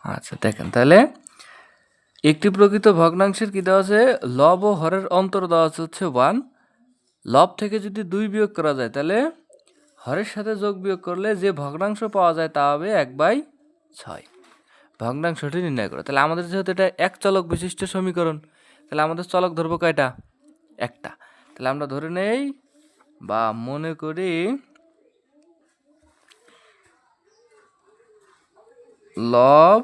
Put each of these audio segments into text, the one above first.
আচ্ছা দেখেন তাহলে একটি প্রকৃত ভগ্নাংশের কি দেওয়া আছে, লব ও হরের অন্তর দেওয়া আছে হচ্ছে 1। লব থেকে যদি 2 বিয়োগ করা যায় তাহলে হরের সাথে যোগ বিয়োগ করলে যে ভগ্নাংশ পাওয়া যায় তা হবে 1/6। ভগ্নাংশটি নির্ণয় করো। তাহলে আমাদের যেহেতু এটা এক চলক বিশিষ্ট সমীকরণ, তাহলে আমাদের চলক ধরবো কয়টা, একটা। তাহলে আমরা ধরে নেই বা মনে করি লব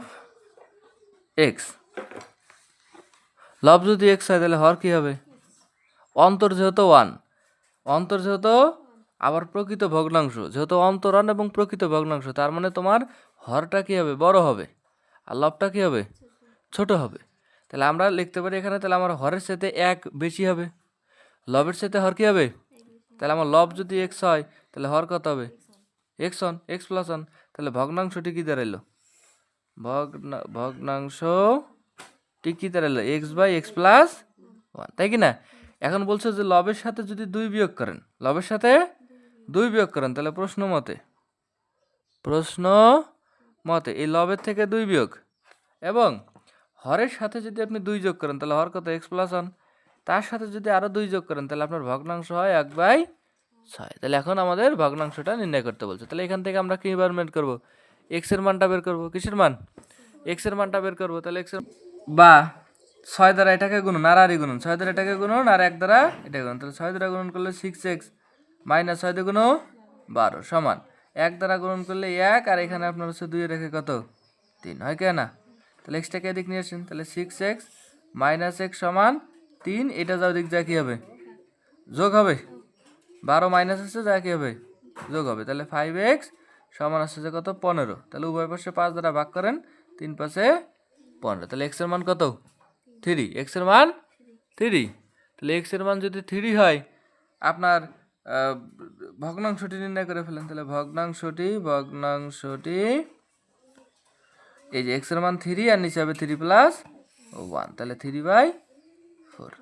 এক্স। লব যদি এক্স হয় তাহলে হর কি হবে, অন্তর যেহেতু 1, অন্তর যেহেতু আবার প্রকৃত ভগ্নাংশ, যেহেতু অন্তরণ এবং প্রকৃত ভগ্নাংশ, তার মানে তোমার হরটা কি হবে, বড় হবে, আর লবটা কি হবে, ছোট হবে। তাহলে আমরা লিখতে পারি এখানে, তাহলে আমার হরের সাথে 1 বেশি হবে, লবের সাথে হর কি হবে। তাহলে আমার লব যদি এক্স হয় তাহলে হর কত হবে, x on, x plus one. তাহলে ভগ্নাংশটি কি দাঁড়াইলো, ভগ্নাংশটি কি দাঁড়াইলো, x/x প্লাস 1, তাই কি না। এখন বলছে যে লবের সাথে যদি 2 বিয়োগ করেন, লবের সাথে 2 বিয়োগ করেন, তাহলে প্রশ্ন মতে এই লবের থেকে 2 বিয়োগ এবং হরের সাথে যদি আপনি 2 যোগ করেন তাহলে হর কত, এক্স প্লাস 1, তার সাথে যদি আরো 2 যোগ করেন তাহলে আপনার ভগ্নাংশ হয় 1/6। তাহলে এখন আমাদের ভগ্নাংশটা নির্ণয় করতে বলছে। তাহলে এখান থেকে আমরা কি বার বের করবো, এক্স এর মানটা বের করবো, কিসের মান, এক্স এর মানটা বের করবো। তাহলে এক্স এর বা 6 দ্বারা এটাকে গুনুন আর আরই গুনুন, 6 দ্বারা এটাকে গুনুন আর 1 দ্বারা এটা গুনুন। তাহলে 6 দ্বারা গুনুন করলে 6x মাইনাস 6 দিয়ে গুণ 12 সমান 1 দ্বারা গুণন করলে 1, আর এখানে আপনার হচ্ছে 2 রেখে কত 3 হয় কেন না। তাহলে এক্সটাকে এদিক নিয়ে আসেন, তাহলে 6x মাইনাস x সমান 3, এটা যাও দিক যা কি হবে, যোগ হবে, 12 মাইনাস আসছে যা কি হবে, যোগ হবে। তাহলে 5x সমান আসছে যে কত 15। তাহলে উভয় পাশে 5 দ্বারা ভাগ করেন, 3 পাশে 15। তাহলে x এর মান কত 3, x এর মান 3। তাহলে x এর মান যদি 3 হয় আপনার ভগ্নাংশটি নির্ণয় করে ফেলেন। তাহলে ভগ্নাংশটি এই যে x এর মান 3 আর নিচে হবে 3 প্লাস 1, তাহলে 3/4।